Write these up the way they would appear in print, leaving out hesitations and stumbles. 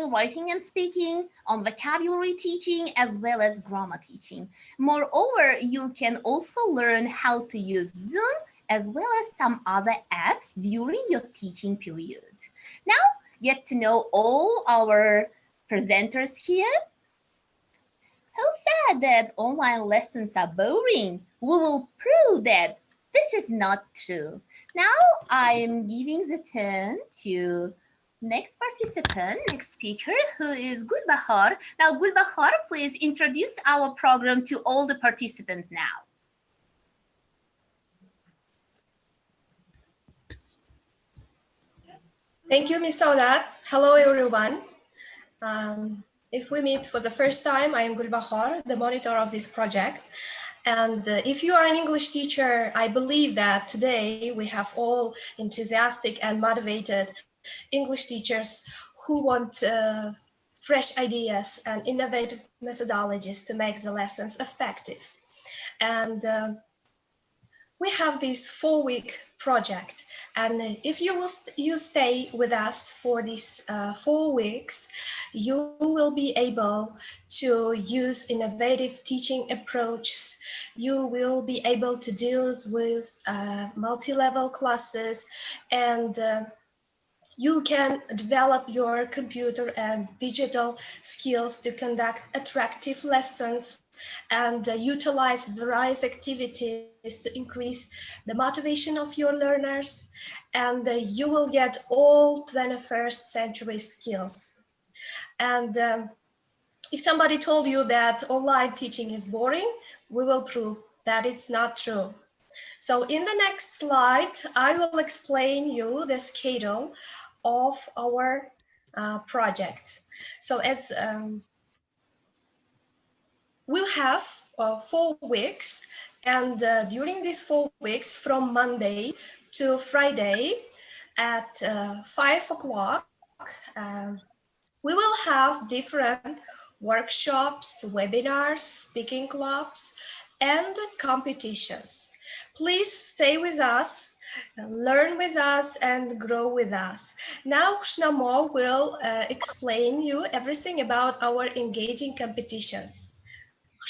reading, writing, and speaking, on vocabulary teaching, as well as grammar teaching. Moreover, you can also learn how to use Zoom as well as some other apps during your teaching period. Now, get to know all our presenters here. Who said that online lessons are boring? We will prove that this is not true. Now I'm giving the turn to next participant, next speaker, who is Gulbahar. Now Gulbahar, please introduce our program to all the participants now. Thank you, Ms. Saudat. Hello, everyone. If we meet for the first time, I am Gulbahar, the monitor of this project. And if you are an English teacher, I believe that today we have all enthusiastic and motivated English teachers who want fresh ideas and innovative methodologies to make the lessons effective. And we have this 4-week project, and if you stay with us for these 4 weeks, you will be able to use innovative teaching approaches. You will be able to deal with multi-level classes, and you can develop your computer and digital skills to conduct attractive lessons and utilize various activities to increase the motivation of your learners, and you will get all 21st century skills. And if somebody told you that online teaching is boring, we will prove that it's not true. So in the next slide, I will explain you the schedule of our project. So as we'll have 4 weeks, and during these 4 weeks, from Monday to Friday at 5 o'clock, we will have different workshops, webinars, speaking clubs, and competitions. Please stay with us, learn with us, and grow with us. Now Shnamo will explain you everything about our engaging competitions.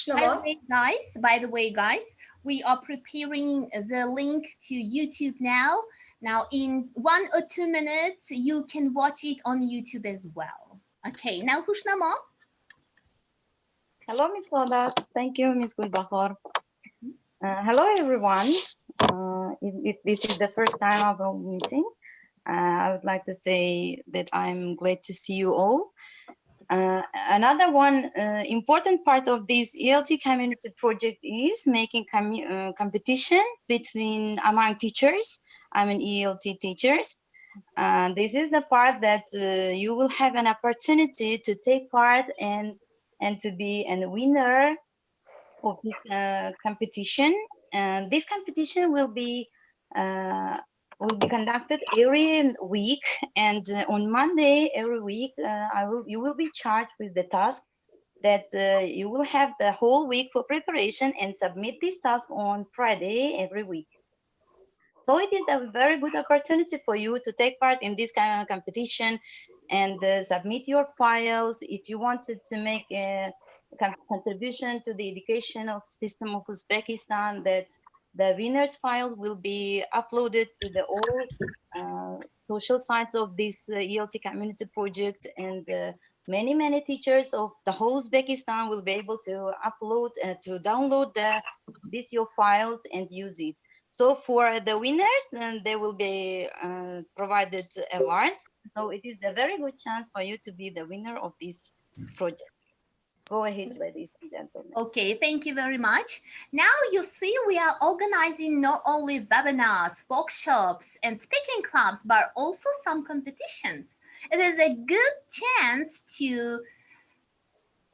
By the way, guys, we are preparing the link to YouTube now. Now, in 1 or 2 minutes, you can watch it on YouTube as well. Okay, now Hushnama. Hello, Ms. Laudat. Thank you, Ms. Gulbahar. Hello, everyone. If this is the first time of our meeting, I would like to say that I'm glad to see you all. Another one important part of this ELT community project is making competition among teachers. I mean ELT teachers. This is the part that you will have an opportunity to take part and to be a winner of this competition. And this competition will be conducted every week, and on Monday every week you will be charged with the task that you will have the whole week for preparation and submit this task on Friday every week. So it is a very good opportunity for you to take part in this kind of competition and submit your files if you wanted to make a contribution to the education of system of Uzbekistan. That the winners files will be uploaded to the all social sites of this ELT community project, and many teachers of the whole Uzbekistan will be able to upload to download your files and use it. So for the winners, they will be provided awards. So it is a very good chance for you to be the winner of this project. Go ahead, ladies and gentlemen. Okay, thank you very much. Now you see we are organizing not only webinars, workshops, and speaking clubs, but also some competitions. It is a good chance to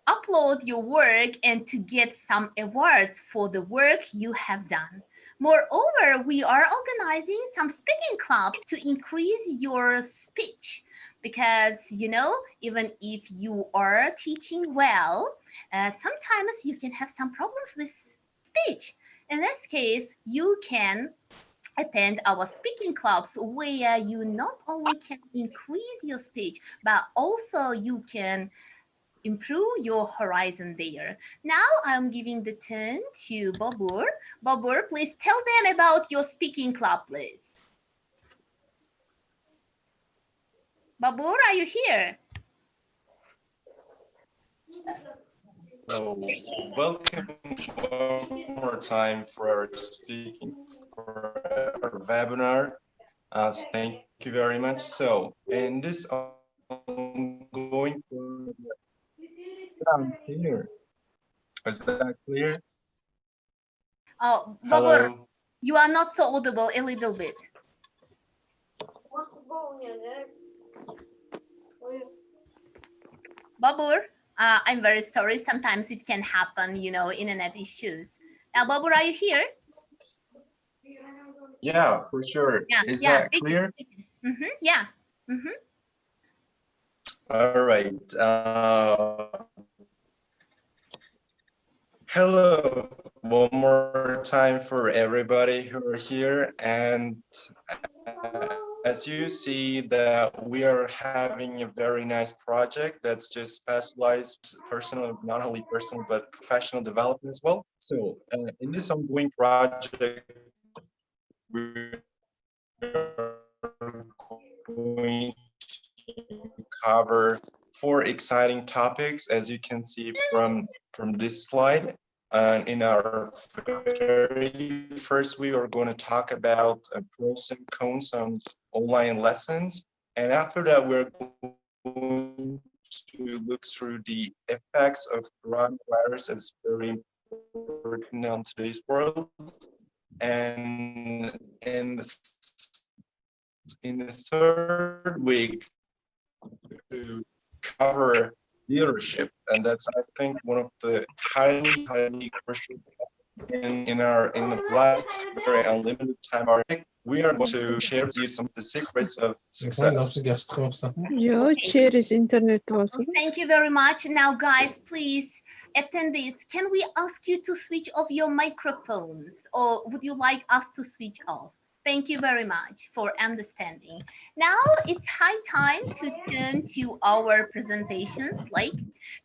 upload your work and to get some awards for the work you have done. Moreover, we are organizing some speaking clubs to increase your speech, because, you know, even if you are teaching well, sometimes you can have some problems with speech. In this case, you can attend our speaking clubs where you not only can increase your speech, but also you can improve your horizon there. Now I'm giving the turn to Babur. Babur, please tell them about your speaking club, please. Babur, are you here? So, welcome one more time for our speaking for our webinar. Thank you very much. So, in this ongoing, I'm here. Is that clear? Oh, Babur, Hello. you are not so audible a little bit. Babur, I'm very sorry. Sometimes it can happen, you know, internet issues. Now, Babur, are you here? Yeah, for sure. Yeah, Is yeah, that clear? yeah. All right. Hello, one more time for everybody who are here. And as you see that we are having a very nice project that's just specialized personal, not only personal, but professional development as well. So in this ongoing project, we're going to cover 4 exciting topics, as you can see from this slide. In our very first, we are going to talk about pros and cons on online lessons. And after that, we're going to look through the effects of coronavirus as very important on today's world. And in the third week, to cover leadership, and that's, I think, one of the highly crucial in the last very unlimited time. We are going to share with you some of the secrets of success. Yo, через интернет was. Thank you very much. Now, guys, please, attendees, can we ask you to switch off your microphones, or would you like us to switch off? Thank you very much for understanding. Now it's high time to turn to our presentations. Like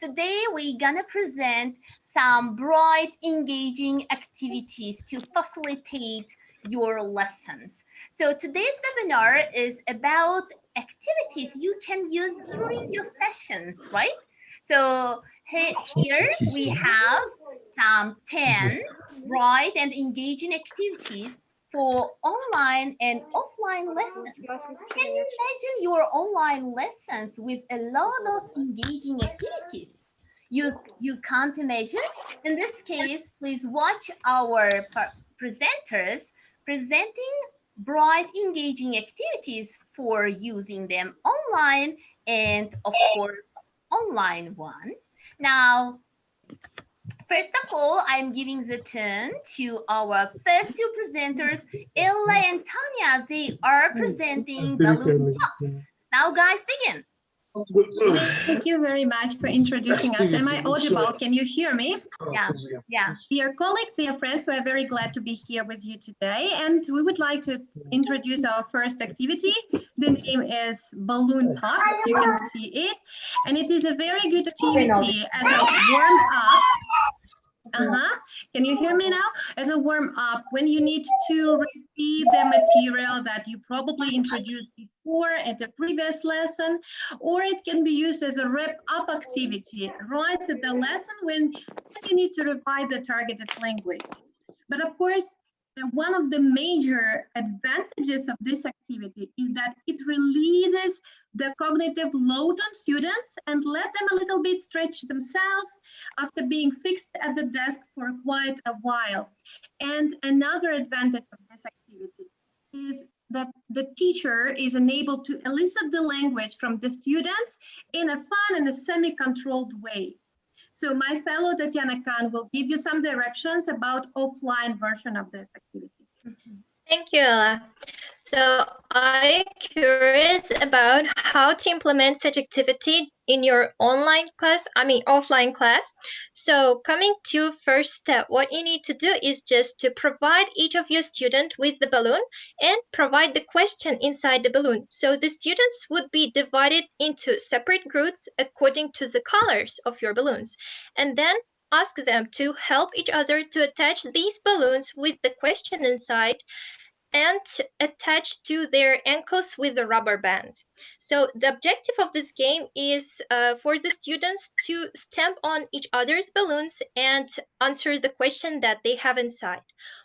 today, we're gonna present some bright, engaging activities to facilitate your lessons. So today's webinar is about activities you can use during your sessions, right? So here we have some 10 bright and engaging activities for online and offline lessons. Can you imagine your online lessons with a lot of engaging activities? You can't imagine? In this case, please watch our presenters presenting bright, engaging activities for using them online and, of course, online one. Now, first of all, I'm giving the turn to our first 2 presenters, Ella and Tanya. They are presenting balloon pops. Now, guys, begin. Thank you very much for introducing us. Am I audible? Can you hear me? Yeah. Dear colleagues, dear friends, we are very glad to be here with you today, and we would like to introduce our first activity. The name is Balloon Pops. You can see it, and it is a very good activity as a warm-up. Can you hear me now? As a warm-up, when you need to repeat the material that you probably introduced before at the previous lesson, or it can be used as a wrap-up activity right at the lesson when you need to revise the targeted language. But of course, one of the major advantages of this activity is that it releases the cognitive load on students and let them a little bit stretch themselves after being fixed at the desk for quite a while. And another advantage of this activity is that the teacher is enabled to elicit the language from the students in a fun and a semi-controlled way. So my fellow Tatiana Khan will give you some directions about offline version of this activity. Thank you, Ella. So I'm curious about how to implement such activity in your offline class. So coming to first step, what you need to do is just to provide each of your student with the balloon and provide the question inside the balloon. So the students would be divided into separate groups according to the colors of your balloons. And then ask them to help each other to attach these balloons with the question inside and attached to their ankles with a rubber band. So the objective of this game is for the students to stamp on each other's balloons and answer the question that they have inside.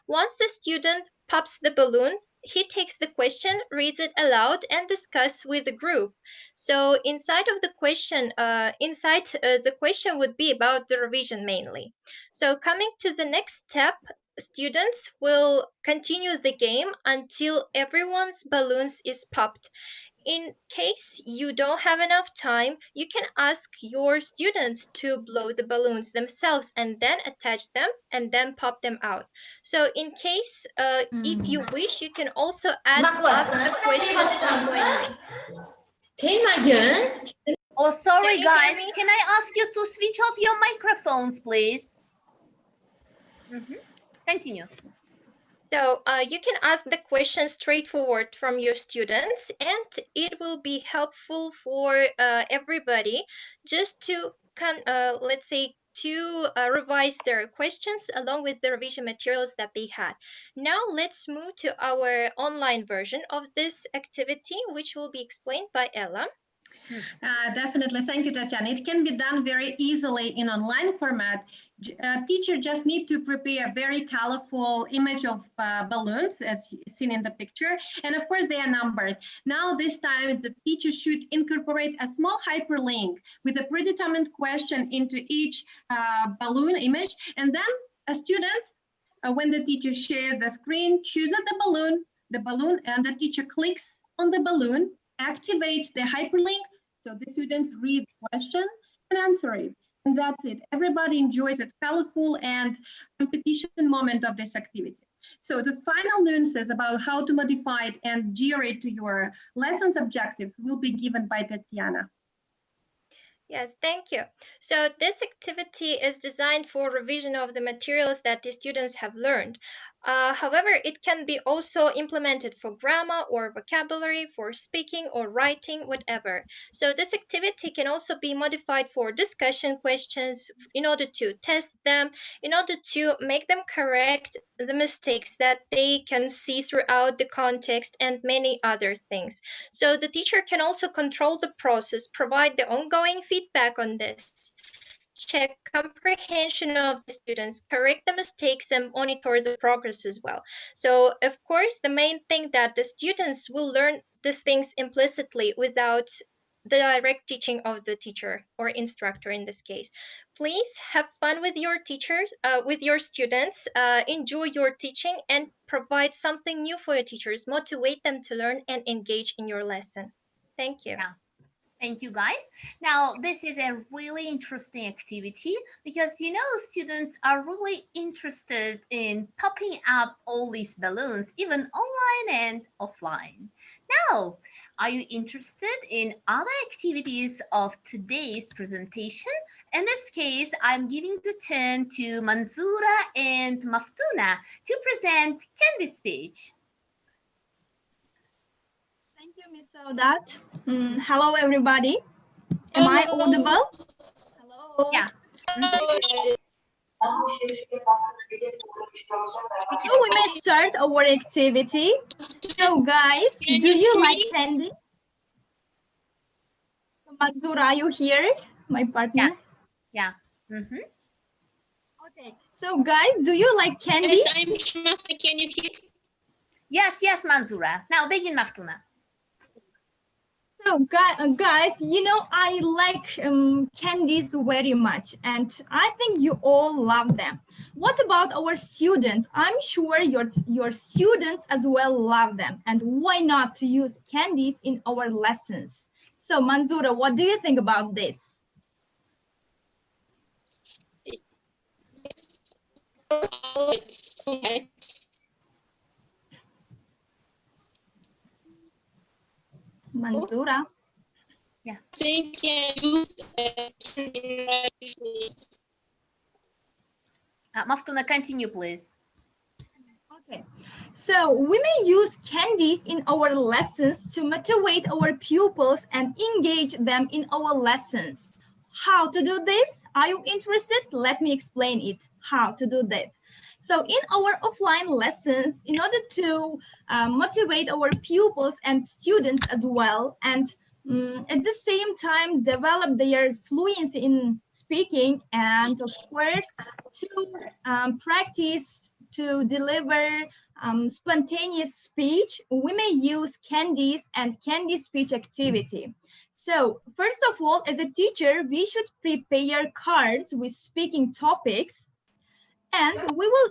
Once the student pops the balloon, he takes the question, reads it aloud, and discuss with the group. So inside the question would be about the revision mainly. So coming to the next step, students will continue the game until everyone's balloons is popped. In case you don't have enough time, you can ask your students to blow the balloons themselves and then attach them and then pop them out. So in case if you wish, you can also ask the question ongoingly. Oh, sorry, Can you hear guys. me? Can I ask you to switch off your microphones, please? Continue. So you can ask the question straightforward from your students, and it will be helpful for everybody just to let's say to revise their questions along with the revision materials that they had. Now let's move to our online version of this activity, which will be explained by Ella. Definitely. Thank you, Tatiana. It can be done very easily in online format. Teacher just need to prepare a very colorful image of balloons as seen in the picture. And of course, they are numbered. Now, this time, the teacher should incorporate a small hyperlink with a predetermined question into each balloon image. And then a student, when the teacher shares the screen, chooses the balloon, and the teacher clicks on the balloon, activates the hyperlink, so the students read the question and answer it. And that's it. Everybody enjoys that colorful and competition moment of this activity. So the final nuances about how to modify it and gear it to your lessons objectives will be given by Tatiana. Yes, thank you. So this activity is designed for revision of the materials that the students have learned. However, it can be also implemented for grammar or vocabulary, for speaking or writing, whatever. So this activity can also be modified for discussion questions in order to test them, in order to make them correct the mistakes that they can see throughout the context and many other things. So the teacher can also control the process, provide the ongoing feedback on this, check comprehension of the students, correct the mistakes, and monitor the progress as well. So of course, the main thing that the students will learn the things implicitly without the direct teaching of the teacher or instructor in this case. Please have fun with your teachers, with your students, enjoy your teaching and provide something new for your teachers, motivate them to learn and engage in your lesson. Thank you. Yeah. Thank you, guys. Now, this is a really interesting activity because, students are really interested in popping up all these balloons, even online and offline. Now, are you interested in other activities of today's presentation? In this case, I'm giving the turn to Manzura and Maftuna to present Candy's speech. Thank you, Ms. Saudat. Hello, everybody. Am I audible? Hello. Yeah. So we may start our activity. So guys, do you like candy? Manzura, are you here? My partner? Yeah. Okay. So guys, do you like candy? Yes, I'm Maftuna. Can you hear? Yes, Manzura. Now begin, Maftuna. So guys, I like candies very much, and I think you all love them. What about our students? I'm sure your students as well love them, and why not to use candies in our lessons? So Manzura, what do you think about this? Manzura. Yeah. Think can use in writing. Maftuna, continue, please. Okay, so we may use candies in our lessons to motivate our pupils and engage them in our lessons. How to do this? Are you interested? Let me explain it, how to do this. So in our offline lessons, in order to motivate our pupils and students as well, and at the same time develop their fluency in speaking, and of course to practice to deliver spontaneous speech, we may use candies and candy speech activity. So first of all, as a teacher, we should prepare cards with speaking topics, and we will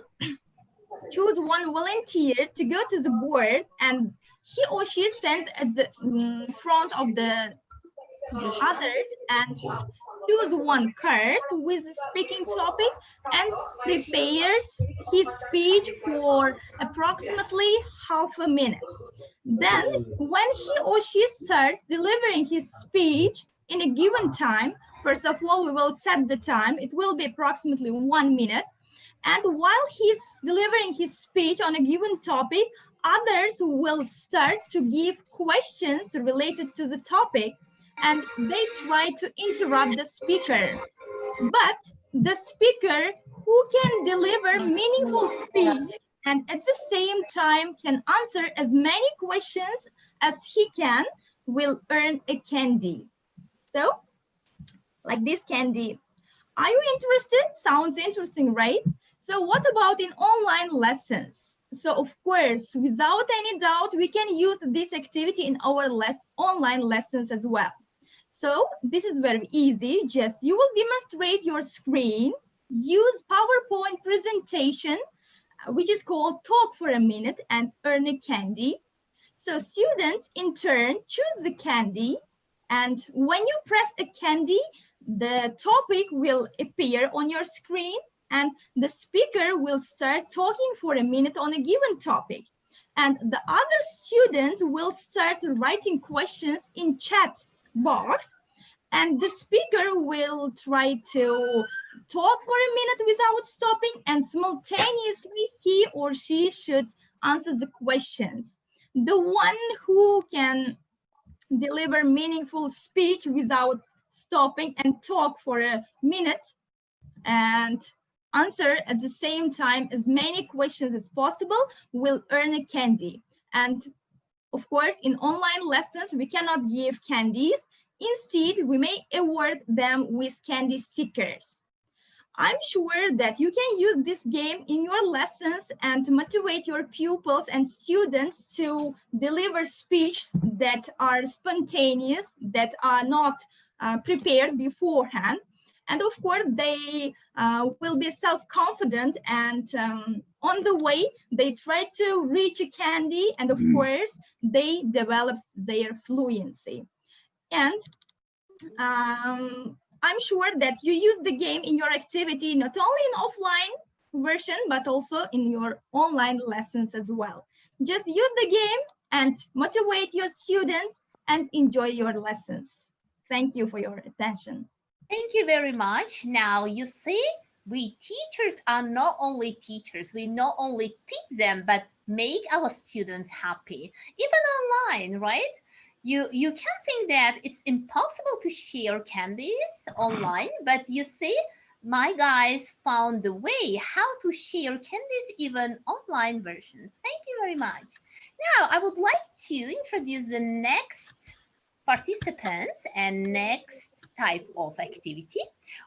choose one volunteer to go to the board, and he or she stands at the front of the others and choose one card with a speaking topic and prepares his speech for approximately half a minute. Then when he or she starts delivering his speech in a given time, first of all, we will set the time. It will be approximately 1 minute. And while he's delivering his speech on a given topic, others will start to give questions related to the topic, and they try to interrupt the speaker. But the speaker who can deliver meaningful speech and at the same time can answer as many questions as he can will earn a candy. So, like this candy. Are you interested? Sounds interesting, right? So what about in online lessons? So of course, without any doubt, we can use this activity in our online lessons as well. So this is very easy. Just you will demonstrate your screen, use PowerPoint presentation, which is called Talk for a Minute, and earn a candy. So students in turn choose the candy, and when you press a candy, the topic will appear on your screen and the speaker will start talking for a minute on a given topic. And the other students will start writing questions in chat box, and the speaker will try to talk for a minute without stopping, and simultaneously he or she should answer the questions. The one who can deliver meaningful speech without stopping and talk for a minute and answer at the same time as many questions as possible will earn a candy. And of course, in online lessons, we cannot give candies. Instead, we may award them with candy stickers. I'm sure that you can use this game in your lessons and to motivate your pupils and students to deliver speeches that are spontaneous, that are not prepared beforehand. And of course, they will be self-confident, and on the way, they try to reach a candy, and of course, they develop their fluency. And I'm sure that you use the game in your activity, not only in offline version, but also in your online lessons as well. Just use the game and motivate your students and enjoy your lessons. Thank you for your attention. Thank you very much. Now you see, we teachers are not only teachers, we not only teach them, but make our students happy, even online, right? You can think that it's impossible to share candies online, but you see, my guys found the way how to share candies, even online versions. Thank you very much. Now I would like to introduce the next participants and next type of activity,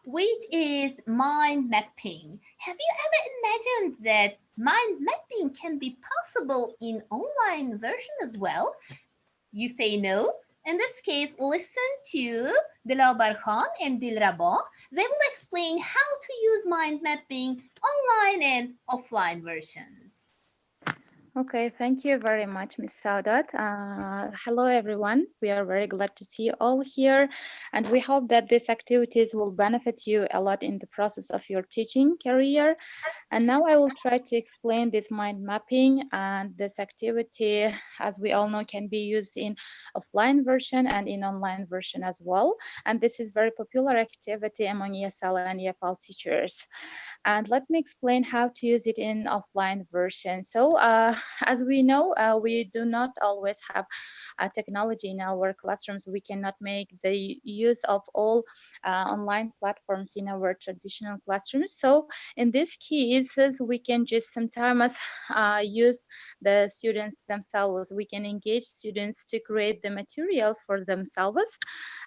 which is mind mapping. Have you ever imagined that mind mapping can be possible in online version as well? You say no. In this case, listen to Dilabar Khan and Dilraba. They will explain how to use mind mapping online and offline versions. Okay, thank you very much, Ms. Saudat. Hello, everyone. We are very glad to see you all here, and we hope that these activities will benefit you a lot in the process of your teaching career. And now I will try to explain this mind mapping, and this activity, as we all know, can be used in offline version and in online version as well. And this is very popular activity among ESL and EFL teachers. And let me explain how to use it in offline version. So as we know, we do not always have technology in our classrooms. We cannot make the use of all online platforms in our traditional classrooms. So in these cases, we can just sometimes use the students themselves. We can engage students to create the materials for themselves.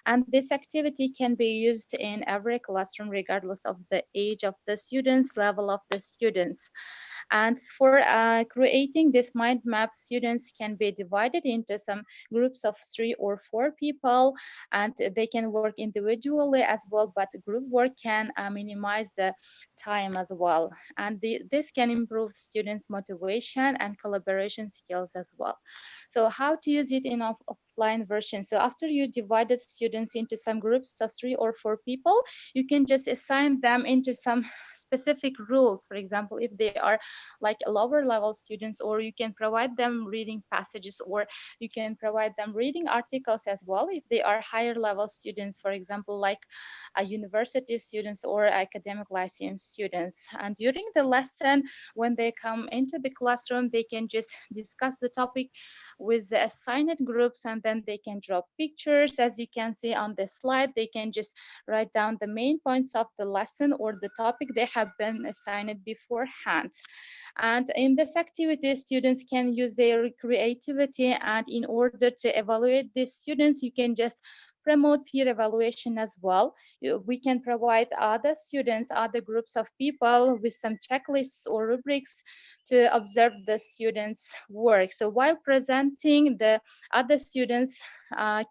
And this activity can be used in every classroom, regardless of the age of the students, level of the students. And for creating this mind map, students can be divided into some groups of 3 or 4 people, and they can work individually as well, but group work can minimize the time as well. And this can improve students' motivation and collaboration skills as well. So how to use it in offline version? So after you divided students into some groups of 3 or 4 people, you can just assign them into some specific rules. For example, if they are like lower level students, or you can provide them reading passages, or you can provide them reading articles as well. If they are higher level students, for example, like university students or academic lyceum students. And during the lesson, when they come into the classroom, they can just discuss the topic with the assigned groups, and then they can draw pictures. As you can see on the slide, they can just write down the main points of the lesson or the topic they have been assigned beforehand. And in this activity, students can use their creativity, and in order to evaluate these students, you can just promote peer evaluation as well. We can provide other students, other groups of people with some checklists or rubrics to observe the students' work. So while presenting, the other students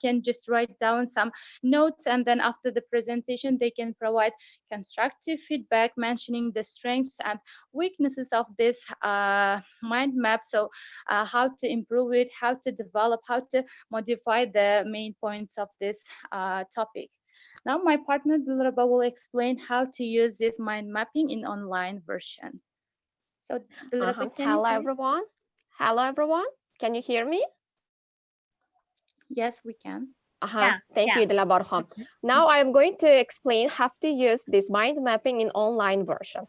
can just write down some notes, and then after the presentation, they can provide constructive feedback mentioning the strengths and weaknesses of this mind map. So how to improve it, how to develop, how to modify the main points of this topic. Now my partner Dilraba will explain how to use this mind mapping in online version. So Dilraba, can you Hello, please? everyone. Hello, everyone. Can you hear me? Yes, we can. Thank you, Dila Barham. Now I am going to explain how to use this mind mapping in online version.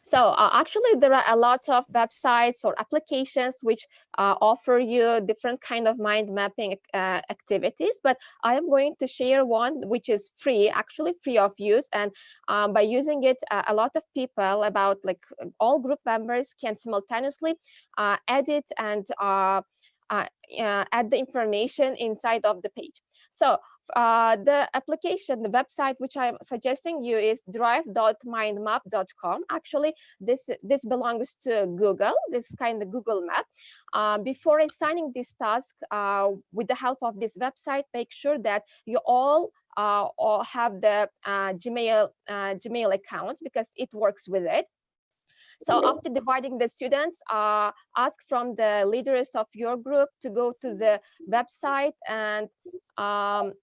So actually, there are a lot of websites or applications which offer you different kind of mind mapping activities, but I am going to share one which is free, actually free of use, and by using it, a lot of people, about like all group members, can simultaneously edit and add the information inside of the page. So the application, the website which I'm suggesting you is drive.mindmap.com. Actually, this belongs to Google. This kind of Google Map. Before assigning this task, with the help of this website, make sure that you all have the Gmail account, because it works with it. So after dividing the students, ask from the leaders of your group to go to the website and open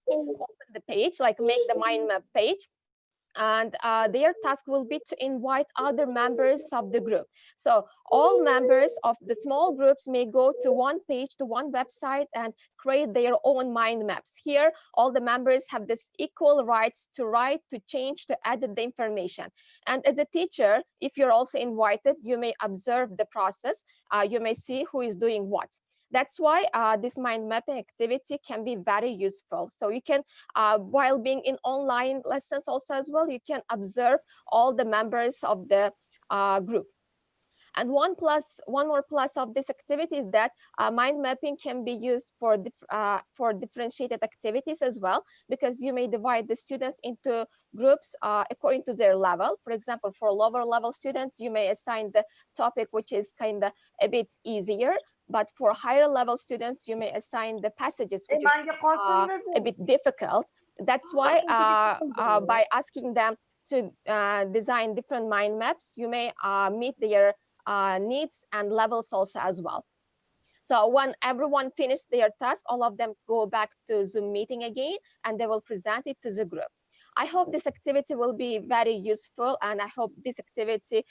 the page, like make the mind map page. And their task will be to invite other members of the group. So all members of the small groups may go to one page, to one website, and create their own mind maps. Here, all the members have this equal rights to write, to change, to edit the information. And as a teacher, if you're also invited, you may observe the process. You may see who is doing what. That's why this mind mapping activity can be very useful. So you can, while being in online lessons also as well, you can observe all the members of the group. And one more plus of this activity is that mind mapping can be used for differentiated activities as well, because you may divide the students into groups according to their level. For example, for lower level students, you may assign the topic which is kind of a bit easier. But for higher level students, you may assign the passages, which is a bit difficult. That's why by asking them to design different mind maps, you may meet their needs and levels also as well. So when everyone finishes their task, all of them go back to Zoom meeting again, and they will present it to the group. I hope this activity will be very useful, and I hope this activity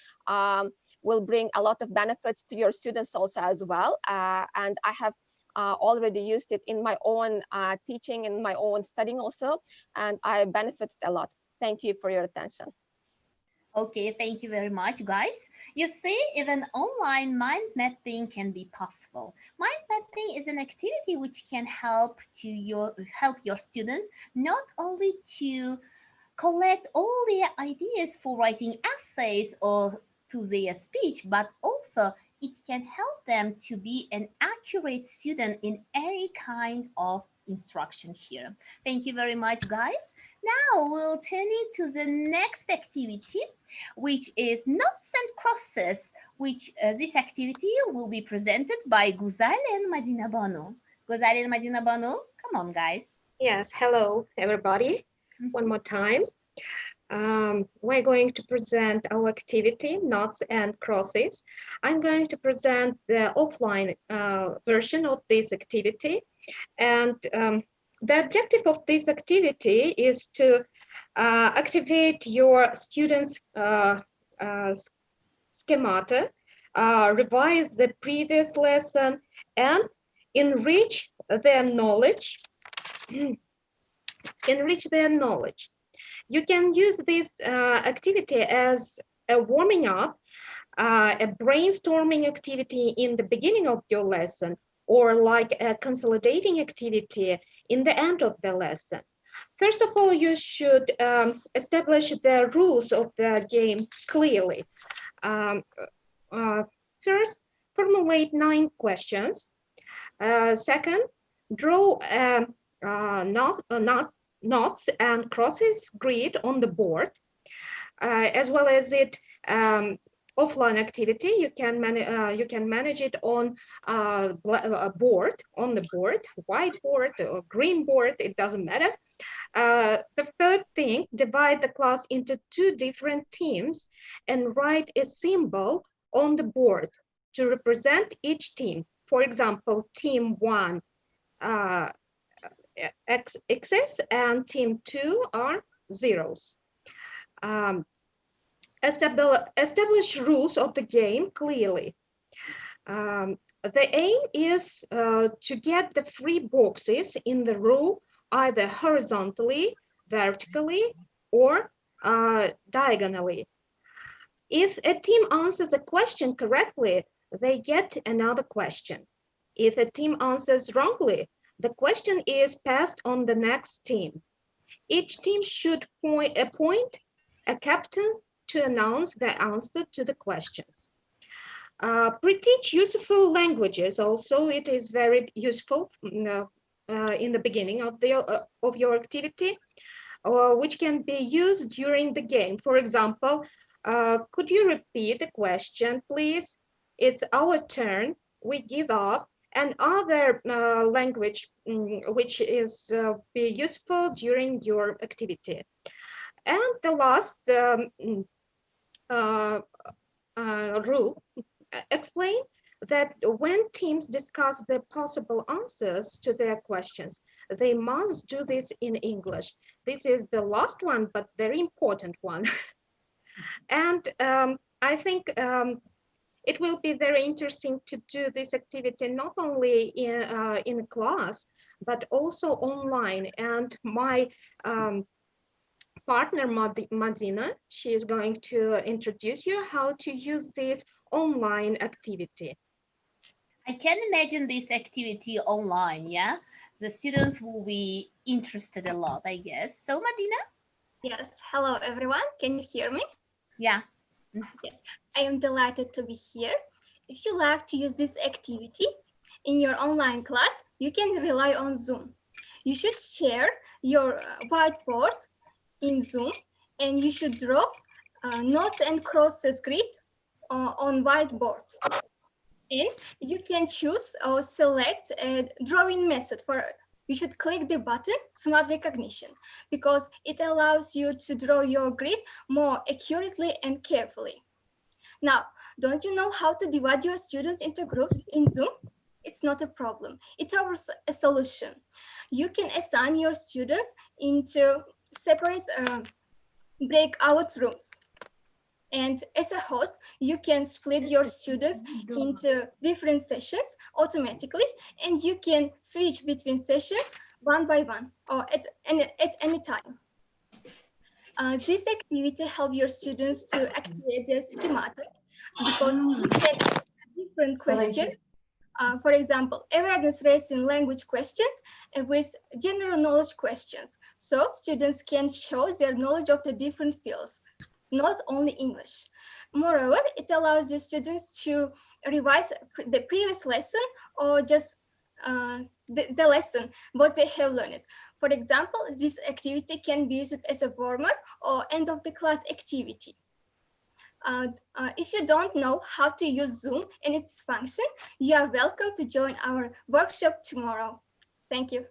will bring a lot of benefits to your students also as well. And I have already used it in my own teaching and my own studying also, and I benefited a lot. Thank you for your attention. Okay, thank you very much, guys. You see, even online mind mapping can be possible. Mind mapping is an activity which can help your students not only to collect all their ideas for writing essays or to their speech, but also it can help them to be an accurate student in any kind of instruction here. Thank you very much, guys. Now we'll turn into the next activity, which is knots and crosses, which this activity will be presented by Guzal and Madina Banu. Guzal and Madina Banu, come on, guys. Yes, hello, everybody. One more time. We're going to present our activity, knots and crosses. I'm going to present the offline version of this activity. And the objective of this activity is to activate your students' schemata, revise the previous lesson, and enrich their knowledge. You can use this activity as a warming up, a brainstorming activity in the beginning of your lesson, or like a consolidating activity in the end of the lesson. First of all, you should establish the rules of the game clearly. First, formulate 9 questions. Second, draw knots and crosses grid on the board, as well as it offline activity. You can manage it on a board, whiteboard or green board, it doesn't matter. The third thing, divide the class into 2 different teams and write a symbol on the board to represent each team. For example, team 1 X's and team 2 are zeros. Establish rules of the game clearly. The aim is to get the free boxes in the row either horizontally, vertically, or diagonally. If a team answers a question correctly, they get another question. If a team answers wrongly, the question is passed on the next team. Each team should appoint a captain to announce the answer to the questions. Pre-teach useful languages. Also, it is very useful in the beginning of your activity, which can be used during the game. For example, could you repeat the question, please? It's our turn. We give up. And other language which is be useful during your activity. And the last rule, explain that when teams discuss the possible answers to their questions, they must do this in English. This is the last one, but very important one. And I think it will be very interesting to do this activity not only in class, but also online. And my partner, Madina, she is going to introduce you how to use this online activity. I can imagine this activity online, yeah? The students will be interested a lot, I guess. So, Madina? Yes, hello everyone. Can you hear me? Yeah. Yes, I am delighted to be here. If you like to use this activity in your online class, you can rely on Zoom. You should share your whiteboard in Zoom, and you should draw knots and crosses grid on whiteboard. And you can choose or select a drawing method for it. You should click the button Smart Recognition because it allows you to draw your grid more accurately and carefully. Now, Don't you know how to divide your students into groups in Zoom? It's not a problem. It's a solution. You can assign your students into separate breakout rooms. And as a host, you can split your students into different sessions automatically, and you can switch between sessions one by one or at any time. This activity helps your students to activate their schematic because you can ask different questions. For example, awareness raising language questions with general knowledge questions. So students can show their knowledge of the different fields, not only English. Moreover, it allows your students to revise the previous lesson or just the lesson, what they have learned. For example, this activity can be used as a warmer or end of the class activity. If you don't know how to use Zoom and its function, you are welcome to join our workshop tomorrow. Thank you.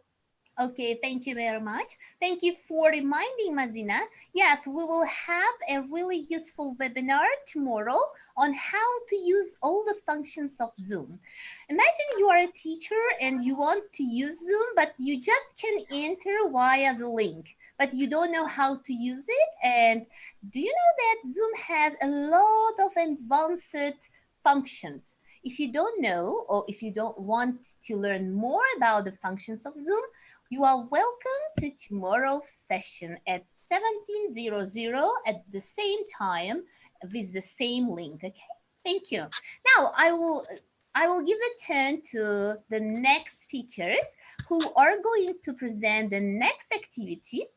Okay, thank you very much. Thank you for reminding Mazina. Yes, we will have a really useful webinar tomorrow on how to use all the functions of Zoom. Imagine you are a teacher and you want to use Zoom, but you just can enter via the link, but you don't know how to use it. And do you know that Zoom has a lot of advanced functions? If you don't know, or if you don't want to learn more about the functions of Zoom, you are welcome to tomorrow's session at 17:00 at the same time with the same link. Okay, thank you. Now I will give a turn to the next speakers who are going to present the next activity,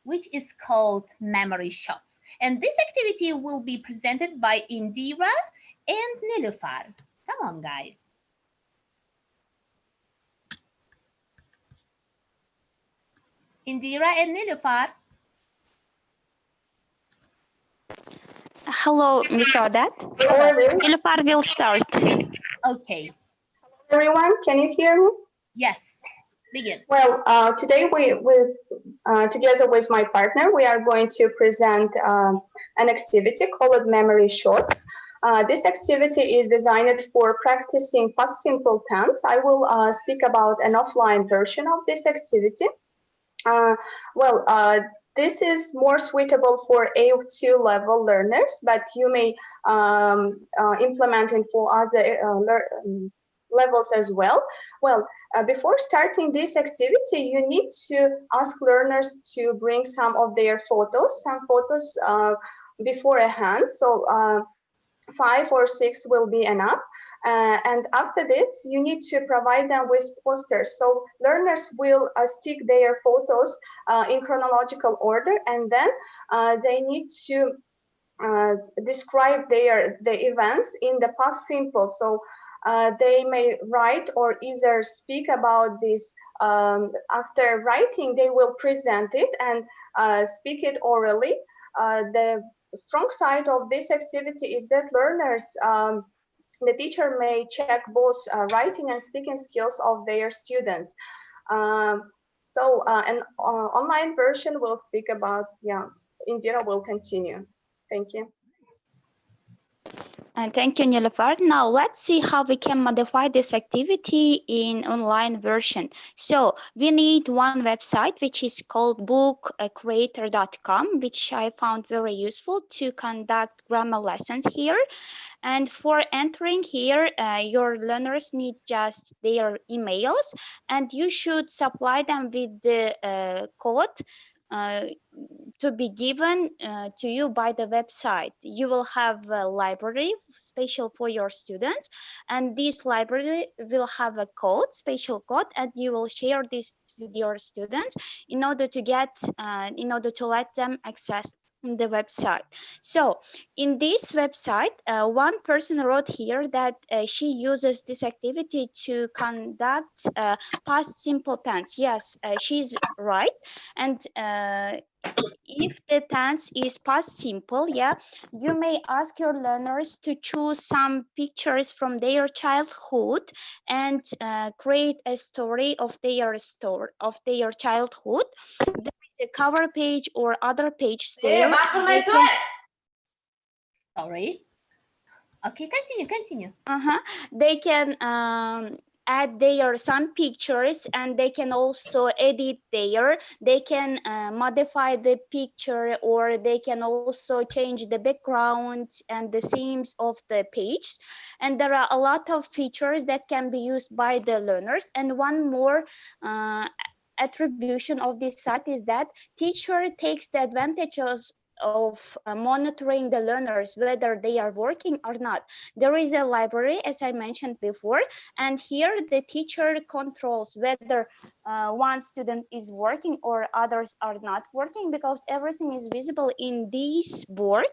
which is called memory shots. And this activity will be presented by Indira and Nilufar. Come on, guys. Indira and Nilufar. Hello, Miss Odat. Nilufar will start. Okay. Everyone, can you hear me? Yes, begin. Well, today together with my partner, we are going to present an activity called Memory Shots. This activity is designed for practicing past simple tense. I will speak about an offline version of this activity. This is more suitable for A2 level learners, but you may implement it for other levels as well. Well, before starting this activity, you need to ask learners to bring some of their photos, beforehand. So 5 or 6 will be enough. And after this, you need to provide them with posters. So learners will stick their photos in chronological order, and then they need to describe the events in the past simple. So they may write or either speak about this. After writing, they will present it and speak it orally. The strong side of this activity is that learners, the teacher may check both writing and speaking skills of their students. An online version will speak about, Indira will continue. Thank you. And thank you, Nilufar. Now let's see how we can modify this activity in online version. So we need one website, which is called bookcreator.com, which I found very useful to conduct grammar lessons here. And for entering here, your learners need just their emails, and you should supply them with the code to be given to you by the website. You will have a library special for your students, and this library will have a code, special code, and you will share this with your students in order to let them access the website. So in this website, one person wrote here that she uses this activity to conduct past simple tense. Yes, she's right. And if the tense is past simple, you may ask your learners to choose some pictures from their childhood and create a story of their childhood. There is a cover page or other pages there. Sorry. Okay, continue. They can add their some pictures, and they can also edit they can modify the picture, or they can also change the background and the themes of the page. And there are a lot of features that can be used by the learners. And one more attribution of this site is that teacher takes the advantages of monitoring the learners, whether they are working or not. There is a library, as I mentioned before, and here the teacher controls whether one student is working or others are not working, because everything is visible in this board.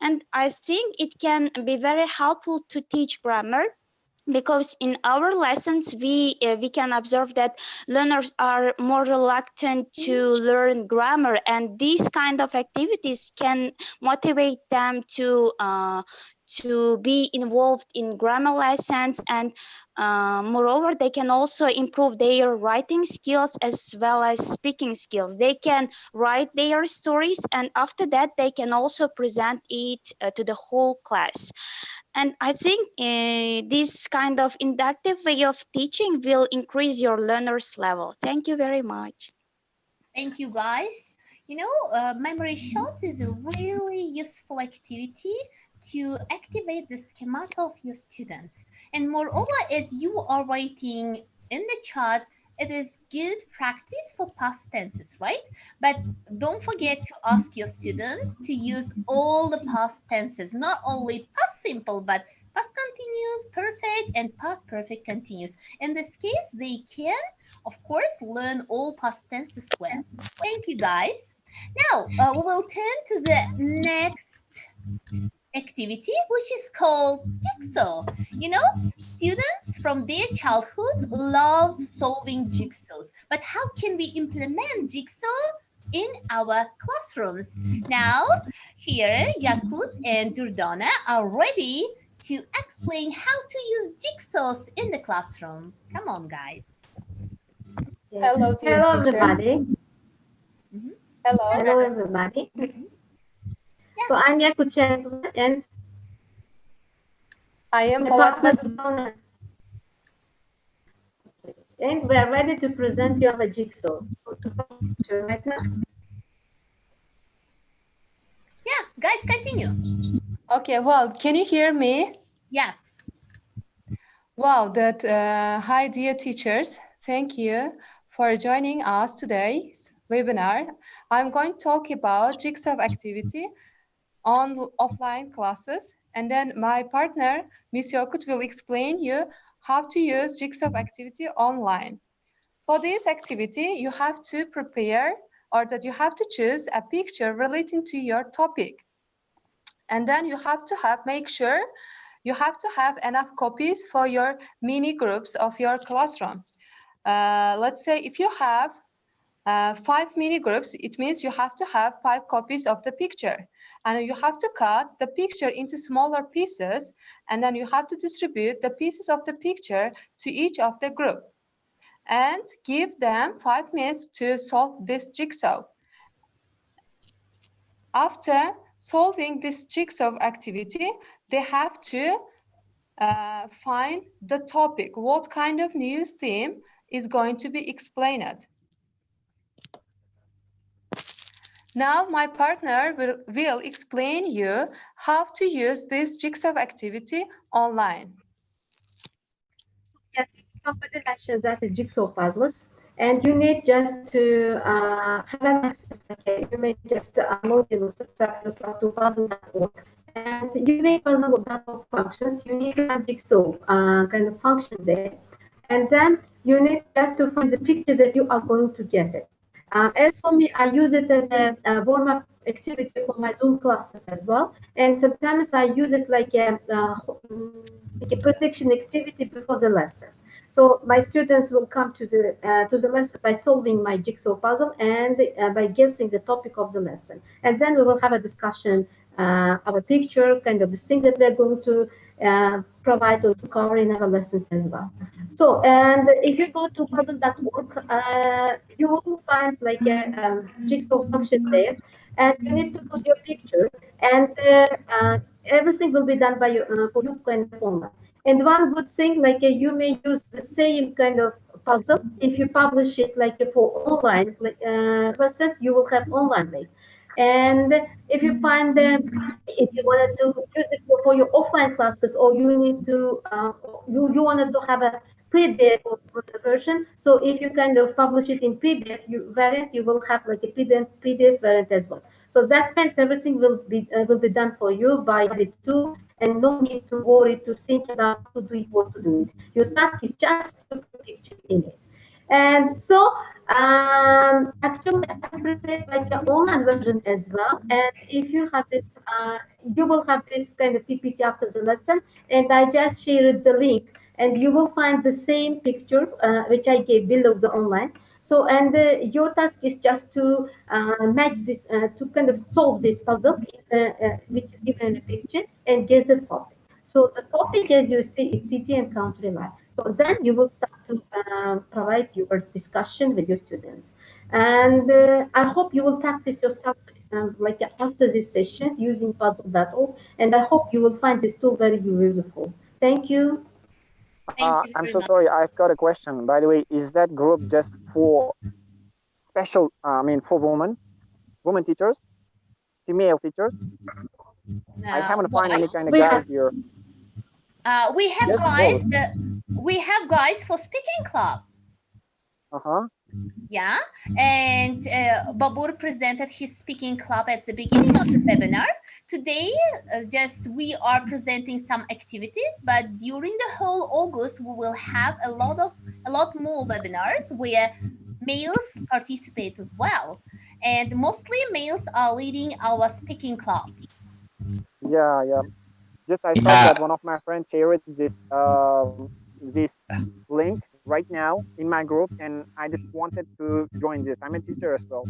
And I think it can be very helpful to teach grammar, because in our lessons we can observe that learners are more reluctant to learn grammar, and these kind of activities can motivate them to be involved in grammar lessons. And moreover, they can also improve their writing skills as well as speaking skills. They can write their stories, and after that they can also present it to the whole class. And I think this kind of inductive way of teaching will increase your learner's level. Thank you very much. Thank you, guys. Memory shots is a really useful activity to activate the schemata of your students. And moreover, as you are writing in the chat, it is good practice for past tenses, right? But don't forget to ask your students to use all the past tenses, not only past simple, but past continuous, perfect, and past perfect continuous. In this case, they can, of course, learn all past tenses well. Thank you, guys. Now, we will turn to the next activity, which is called Jigsaw. Students from their childhood love solving jigsaws, but how can we implement Jigsaw in our classrooms? Now, here, Yakut and Durdana are ready to explain how to use jigsaws in the classroom. Come on, guys. Hello, dear Hello, teachers. everybody. Hello. Hello, everybody. So I'm Yakut Şengül, and I am my Polat partner Durdana. And we are ready to present you our jigsaw. So to picture right now. Yeah, guys, continue. Okay, well, can you hear me? Yes. Well, hi, dear teachers. Thank you for joining us today's webinar. I'm going to talk about Jigsaw activity on offline classes, and then my partner, Miss Yakut, will explain you how to use Jigsaw activity online. For this activity, you have to prepare, or that you have to choose a picture relating to your topic. And then you have to make sure you have to have enough copies for your mini groups of your classroom. Let's say if you have 5 mini groups, it means you have to have 5 copies of the picture. And you have to cut the picture into smaller pieces, and then you have to distribute the pieces of the picture to each of the group. And give them 5 minutes to solve this jigsaw. After solving this jigsaw activity, they have to find the topic. What kind of new theme is going to be explained? Now my partner will explain you how to use this jigsaw activity online. Yes, somebody mentioned that is jigsaw puzzles, and you need just to have an access. Okay, you may just log in or subscribe yourself to puzzle.org, and using puzzle.org functions, you need to have jigsaw kind of function there, and then you need just to find the picture that you are going to guess it. As for me, I use it as a warm-up activity for my Zoom classes as well, and sometimes I use it like a prediction activity before the lesson. So my students will come to the lesson by solving my jigsaw puzzle and by guessing the topic of the lesson, and then we will have a discussion of a picture, kind of the thing that we're going to provide or to cover in our lessons as well. So, and if you go to puzzle.org, you will find like a jigsaw function there, and you need to put your picture, and everything will be done by you for you kind of online. And one good thing, like you may use the same kind of puzzle if you publish it like for online lessons, you will have online like. And if you find them, if you wanted to use it for your offline classes, or you need to you wanted to have a PDF version. So if you kind of publish it in PDF variant, you will have like a PDF variant as well. So that means everything will be done for you by the tool, and no need to worry to think about how to do it, what to do it. Your task is just to put a picture in it. And so actually I prepared like an online version as well. And if you have this, you will have this kind of PPT after the lesson, and I just shared the link, and you will find the same picture which I gave below the online. So, and your task is just to match this, to kind of solve this puzzle, which is given in the picture, and guess the topic. So the topic, as you see, it's city and country life. So then you will start to provide your discussion with your students. And I hope you will practice yourself like after these sessions using puzzle.org. And I hope you will find this tool very useful. Thank you. I'm so sorry, I've got a question. By the way, is that group just for special, for women teachers, female teachers? I haven't found any kind of guys here. We have Just guys. both. We have guys for speaking club. Yeah, and Babur presented his speaking club at the beginning of the webinar. Today, just we are presenting some activities, but during the whole August, we will have a lot more webinars where males participate as well, and mostly males are leading our speaking clubs. Yeah. Just I thought that one of my friends shared this link right now in my group, and I just wanted to join this. I'm a teacher as well.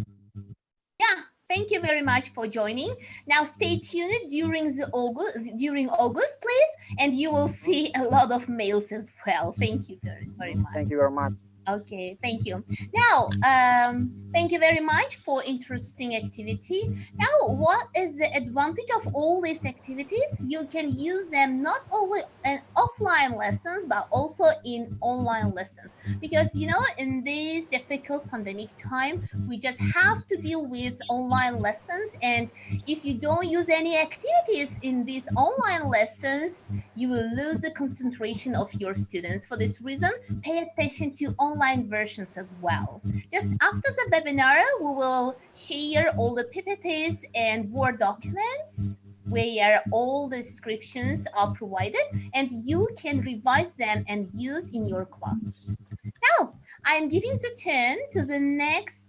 Yeah, thank you very much for joining. Now stay tuned during August, please, and you will see a lot of males as well. Thank you very much. Thank you very much. Okay, thank you. Now, thank you very much for interesting activity. Now, what is the advantage of all these activities? You can use them not only in offline lessons, but also in online lessons. Because, in this difficult pandemic time, we just have to deal with online lessons. And if you don't use any activities in these online lessons, you will lose the concentration of your students. For this reason, pay attention to online versions as well. Just after the webinar, we will share all the PPTs and Word documents where all the descriptions are provided, and you can revise them and use in your classes. Now, I'm giving the turn to the next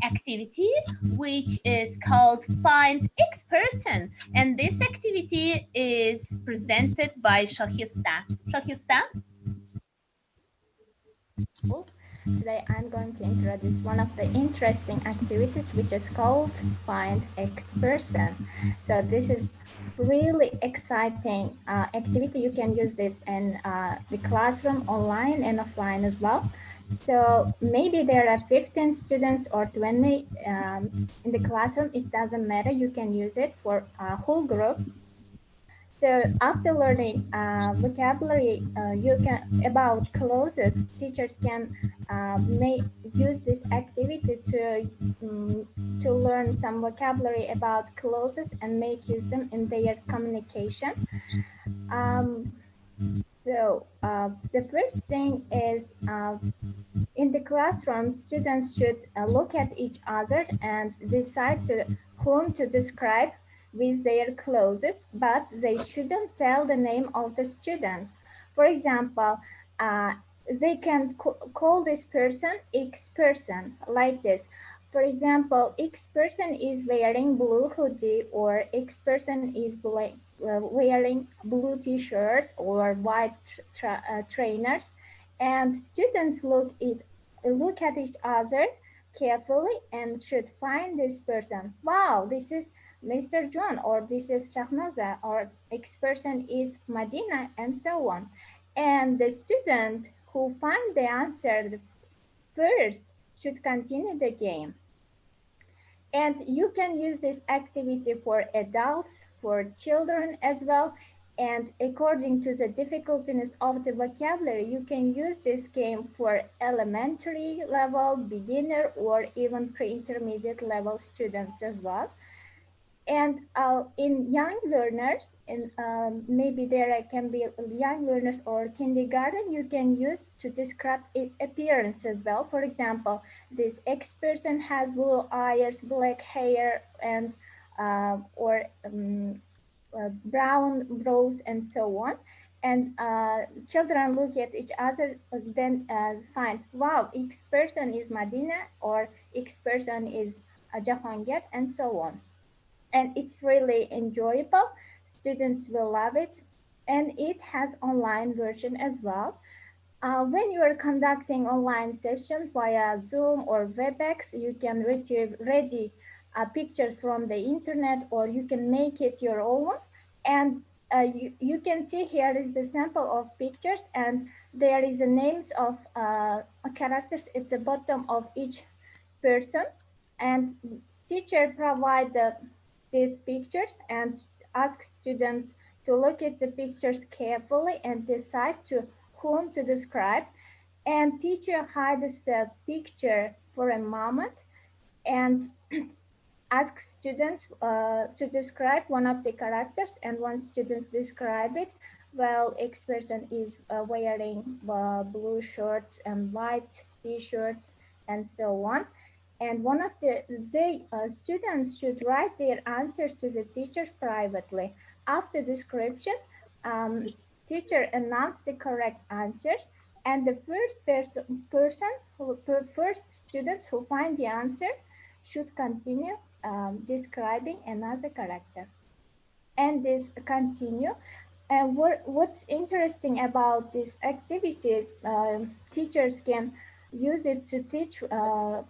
activity, which is called Find X Person. And this activity is presented by Shahista. Shahista? Today I'm going to introduce one of the interesting activities, which is called Find X Person. So this is really exciting activity. You can use this in the classroom, online and offline as well. So maybe there are 15 students or 20 in the classroom. It doesn't matter. You can use it for a whole group. So after learning vocabulary, you can about clothes, teachers can may use this activity to learn some vocabulary about clothes and make use them in their communication. So the first thing is in the classroom, students should look at each other and decide to whom to describe with their clothes, but they shouldn't tell the name of the students. For example, they can call this person X person like this. For example, X person is wearing blue hoodie, or X person is wearing blue t-shirt or white trainers, and students look at each other carefully and should find this person. Wow, this is Mr. John, or this is Shahnaza, or X person is Madina, and so on. And the student who find the answer first should continue the game. And you can use this activity for adults, for children as well. And according to the difficultiness of the vocabulary, you can use this game for elementary level, beginner, or even pre-intermediate level students as well. And in young learners, maybe there can be young learners or kindergarten, you can use to describe appearance as well. For example, this X person has blue eyes, black hair, and brown brows, and so on. And children look at each other, then find, wow, X person is Madina, or X person is Jahangir, and so on. And it's really enjoyable. Students will love it. And it has online version as well. When you are conducting online sessions via Zoom or WebEx, you can retrieve ready pictures from the internet, or you can make it your own. And you can see here is the sample of pictures, and there is the names of characters at the bottom of each person. And teacher provide these pictures and ask students to look at the pictures carefully and decide to whom to describe. And teacher hides the picture for a moment and ask students to describe one of the characters. And once students describe it, well, X person is wearing blue shorts and white t-shirts, and so on. And one of the students should write their answers to the teachers privately. After description, teacher announced the correct answers, and the first student who find the answer should continue describing another character. And this continue. And what's interesting about this activity, teachers can use it to teach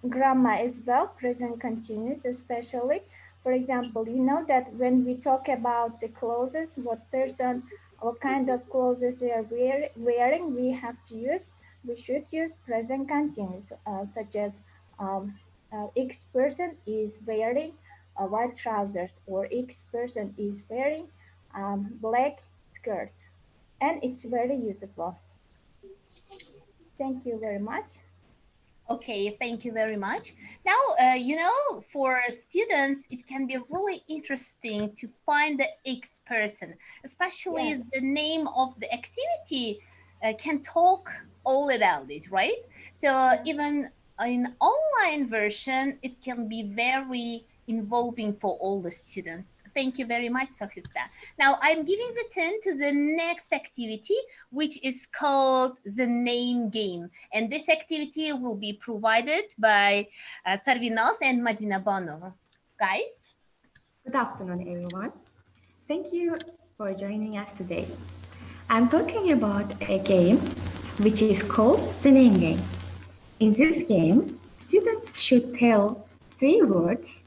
grammar as well, present continuous especially. For example, you know that when we talk about the clothes, what kind of clothes they are wearing, we should use present continuous, such as X person is wearing white trousers, or X person is wearing black skirts. And it's very useful. Thank you very much. Okay, thank you very much. Now, for students, it can be really interesting to find the X person, especially Yes. the name of the activity can talk all about it, right? So even in online version, it can be very involving for all the students. Thank you very much, Sohista. Now I'm giving the turn to the next activity, which is called the name game. And this activity will be provided by Sarvinos and Madina Bano. Guys? Good afternoon, everyone. Thank you for joining us today. I'm talking about a game which is called the name game. In this game, students should tell 3 words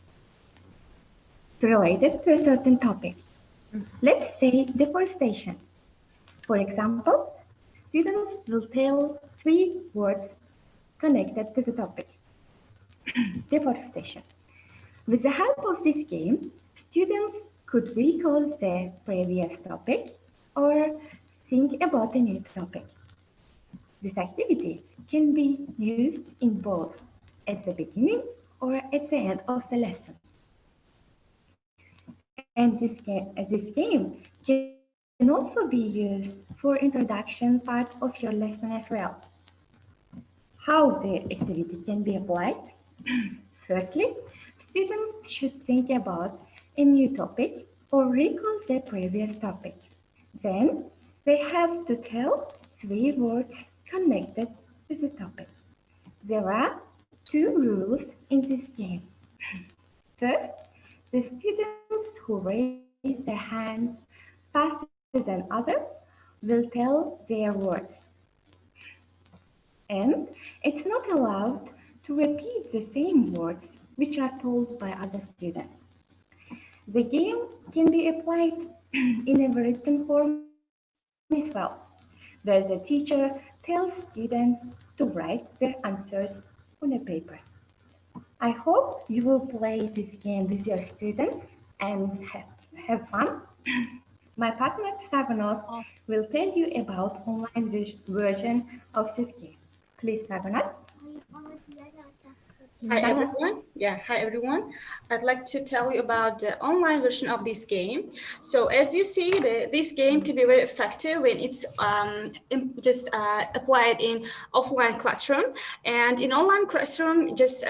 related to a certain topic. Let's say deforestation. For example, students will tell 3 words connected to the topic. Deforestation. With the help of this game, students could recall the previous topic or think about a new topic. This activity can be used in both at the beginning or at the end of the lesson. And this game can also be used for introduction part of your lesson as well. How the activity can be applied? Firstly, students should think about a new topic or recall the previous topic. Then they have to tell 3 words connected to the topic. There are 2 rules in this game. First, the students who raise their hands faster than others will tell their words. And it's not allowed to repeat the same words which are told by other students. The game can be applied in a written form as well, where the teacher tells students to write their answers on a paper. I hope you will play this game with your students and have fun. My partner Sabanos will tell you about online version of this game. Please, Sabanos. Hi everyone. Hi everyone. I'd like to tell you about the online version of this game. So as you see, this game can be very effective when it's just applied in offline classroom, and in online classroom, this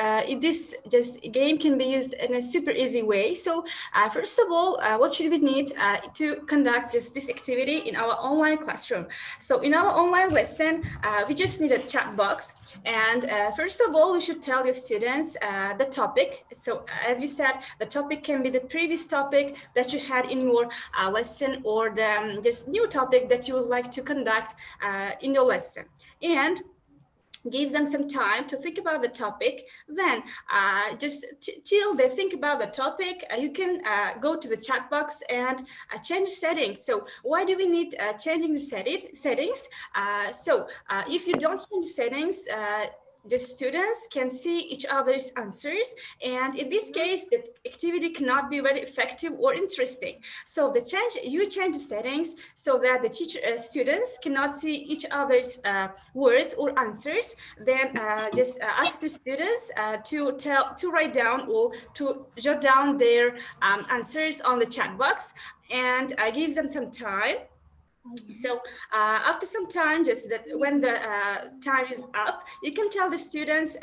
game can be used in a super easy way. So first of all, what should we need to conduct this activity in our online classroom? So in our online lesson, we just need a chat box, and first of all, we should tell your students the topic. So as we said, the topic can be the previous topic that you had in your lesson, or the just new topic that you would like to conduct in your lesson, and give them some time to think about the topic. Then till they think about the topic, you can go to the chat box and change settings. So why do we need changing the settings? If you don't change the settings, the students can see each other's answers, and in this case the activity cannot be very effective or interesting. So you change the settings so that the students cannot see each other's words or answers. Then just ask the students to write down or to jot down their answers on the chat box, and give them some time. So after some time, just that when the time is up, you can tell the students,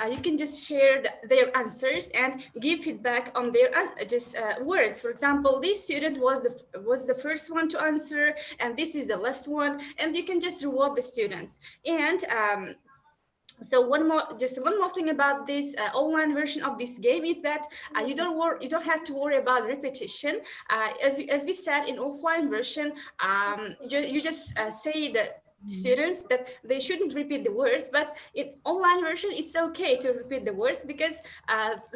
you can just share their answers and give feedback on their words. For example, this student was the first one to answer, and this is the last one, and you can just reward the students. And so one more thing about this online version of this game is that you don't have to worry about repetition. As we said, in offline version, you just say that students that they shouldn't repeat the words, but in online version it's okay to repeat the words, because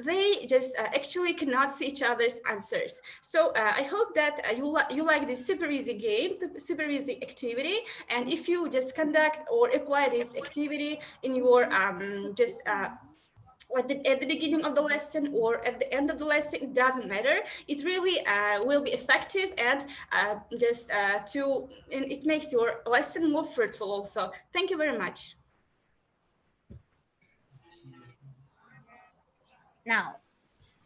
they just actually cannot see each other's answers. So I hope that you like this super easy game, super easy activity, and if you just conduct or apply this activity in your at the beginning of the lesson or at the end of the lesson, it doesn't matter. It really will be effective, and it makes your lesson more fruitful also. Thank you very much. Now,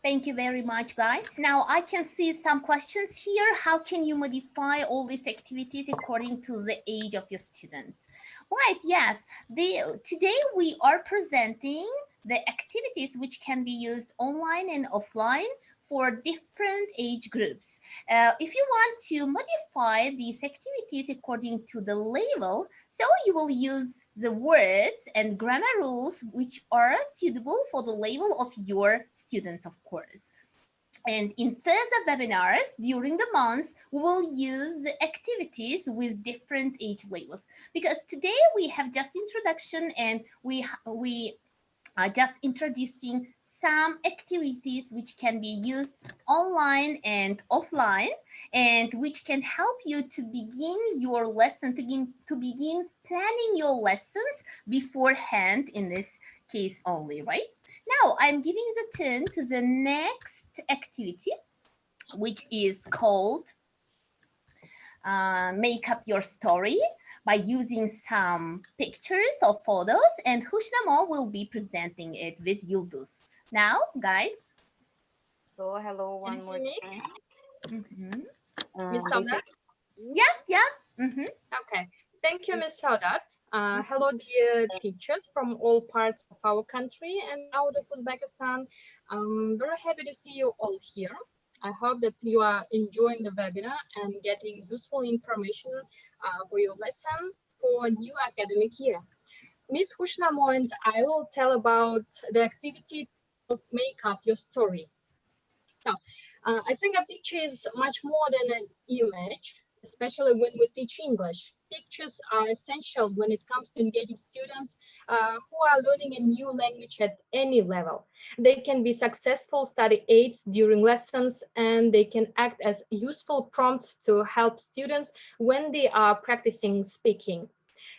thank you very much, guys. Now I can see some questions here. How can you modify all these activities according to the age of your students? Right, yes. Today we are presenting the activities which can be used online and offline for different age groups. If you want to modify these activities according to the level, so you will use the words and grammar rules which are suitable for the level of your students, of course. And in further webinars during the months, we will use the activities with different age levels, because today we have just introduction, and we are just introducing some activities which can be used online and offline, and which can help you to begin your lesson, to begin planning your lessons beforehand, in this case only, right? Now I'm giving the turn to the next activity, which is called Make Up Your Story, by using some pictures or photos, and Hushnamo will be presenting it with Yıldız. Now, guys. So hello one more time. Miss Saudat? Yes, yeah. Okay. Thank you, Ms. Saudat. Hello, dear teachers from all parts of our country and out of Uzbekistan. I'm very happy to see you all here. I hope that you are enjoying the webinar and getting useful information for your lessons for new academic year. Ms. Hushnamo and I will tell about the activity called Make Up Your Story. So I think a picture is much more than an image, especially when we teach English. Pictures are essential when it comes to engaging students who are learning a new language at any level. They can be successful study aids during lessons, and they can act as useful prompts to help students when they are practicing speaking.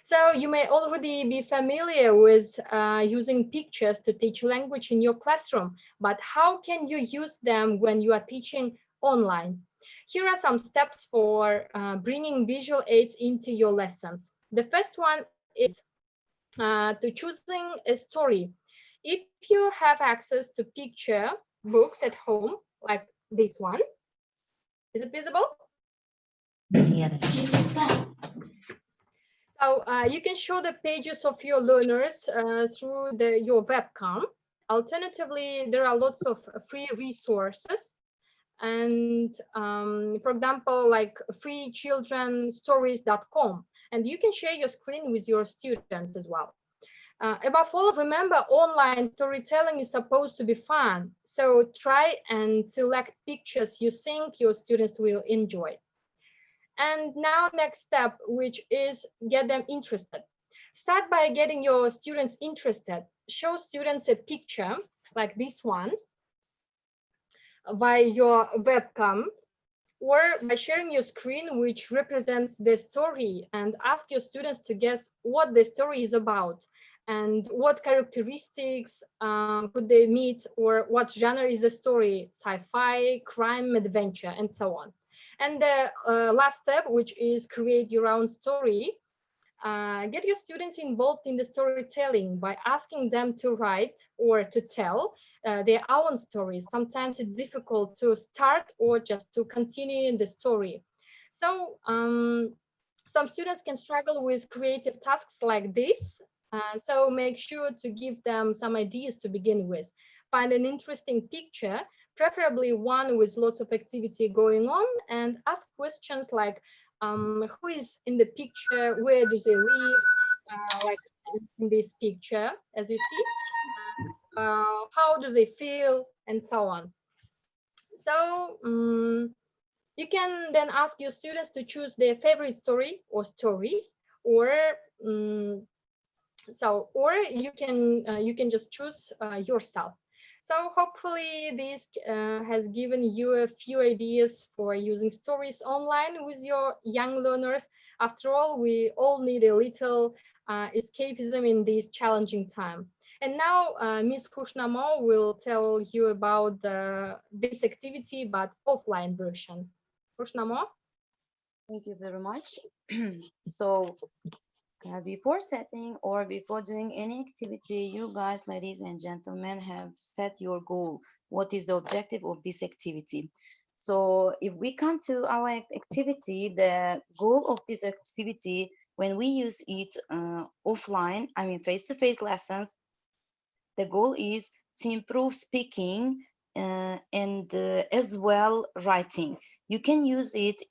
So you may already be familiar with using pictures to teach language in your classroom, but how can you use them when you are teaching online? Here are some steps for bringing visual aids into your lessons. The first one is to choosing a story. If you have access to picture books at home, like this one, is it visible? So you can show the pages of your learners through your webcam. Alternatively, there are lots of free resources. And for example, like freechildrenstories.com. And you can share your screen with your students as well. Above all, remember, online storytelling is supposed to be fun. So try and select pictures you think your students will enjoy. And now next step, which is get them interested. Start by getting your students interested. Show students a picture like this one by your webcam or by sharing your screen, which represents the story, and ask your students to guess what the story is about and what characteristics could they meet, or what genre is the story, sci-fi, crime, adventure, and so on. And the last step, which is create your own story. Get your students involved in the storytelling by asking them to write or to tell their own stories. Sometimes it's difficult to start or just to continue in the story. So some students can struggle with creative tasks like this. So make sure to give them some ideas to begin with. Find an interesting picture, preferably one with lots of activity going on, and ask questions like, who is in the picture, where do they live, like in this picture, as you see, how do they feel, and so on. So you can then ask your students to choose their favorite story or stories, or you can just choose yourself. So hopefully this has given you a few ideas for using stories online with your young learners. After all, we all need a little escapism in this challenging time. And now Ms. Khushnamo will tell you about this activity, but offline version. Khushnamo? Thank you very much. So before setting or before doing any activity, you guys, ladies and gentlemen, have set your goal. What is the objective of this activity? So if we come to our activity, the goal of this activity, when we use it offline, I mean face-to-face lessons, the goal is to improve speaking and as well writing. You can use it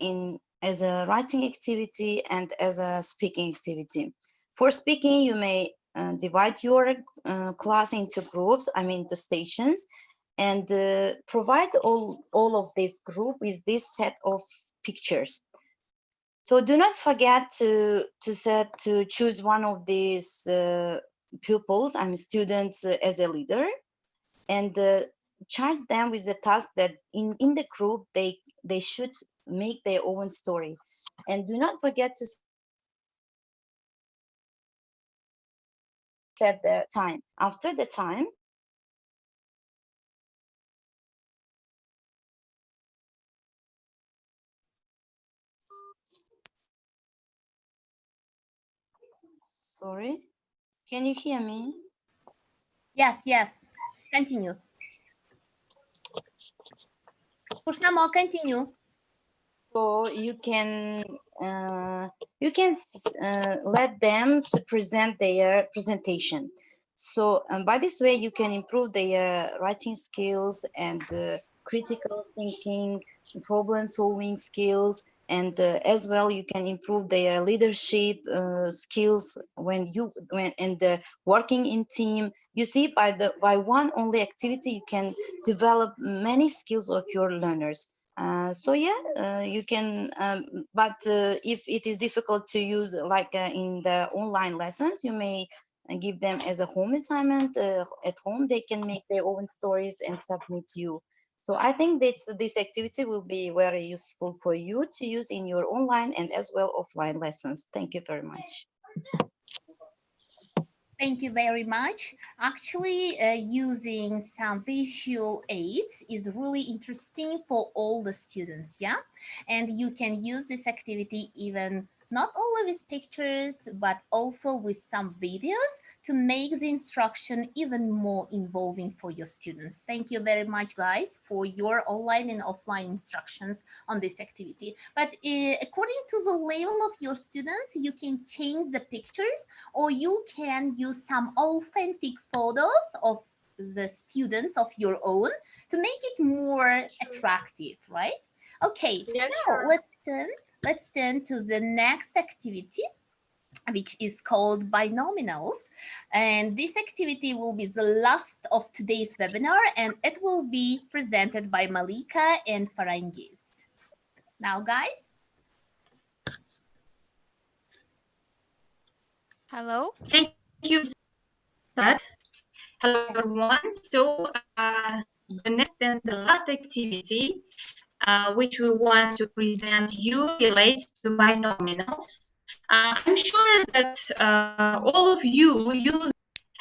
as a writing activity and as a speaking activity. For speaking, you may divide your class into groups, I mean the stations, and provide all of this group with this set of pictures. So do not forget to choose one of these pupils and students as a leader, and charge them with the task that in the group they should make their own story. And do not forget to set the time. After the time, sorry, can you hear me? Yes, continue. Khushnamo, continue. So you can let them to present their presentation. So by this way, you can improve their writing skills and critical thinking, problem solving skills, and as well you can improve their leadership skills when working in team. You see, by one only activity you can develop many skills of your learners. So yeah, you can, but if it is difficult to use like in the online lessons, you may give them as a home assignment. At home, they can make their own stories and submit you. So I think that this activity will be very useful for you to use in your online and as well offline lessons. Thank you very much. Thank you very much. Actually, using some visual aids is really interesting for all the students, yeah? And you can use this activity even not only with pictures, but also with some videos to make the instruction even more involving for your students. Thank you very much, guys, for your online and offline instructions on this activity. But according to the level of your students, you can change the pictures, or you can use some authentic photos of the students of your own to make it more attractive, right? Okay, Yeah, now sure. let's turn to the next activity, which is called binomials. And this activity will be the last of today's webinar, and it will be presented by Malika and Farangiz. Now, guys. Hello. Thank you so much. Hello, everyone. So the next and the last activity which we want to present you relates to binomials. I'm sure that all of you use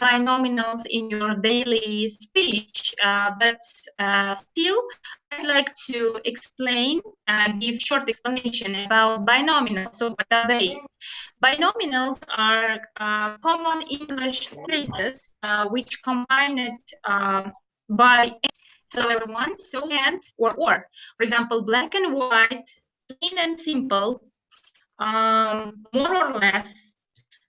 binomials in your daily speech, but still I'd like to explain, give short explanation about binomials. So what are they? Binomials are common English phrases which combined by hello everyone, so and or. For example, black and white, plain and simple, more or less.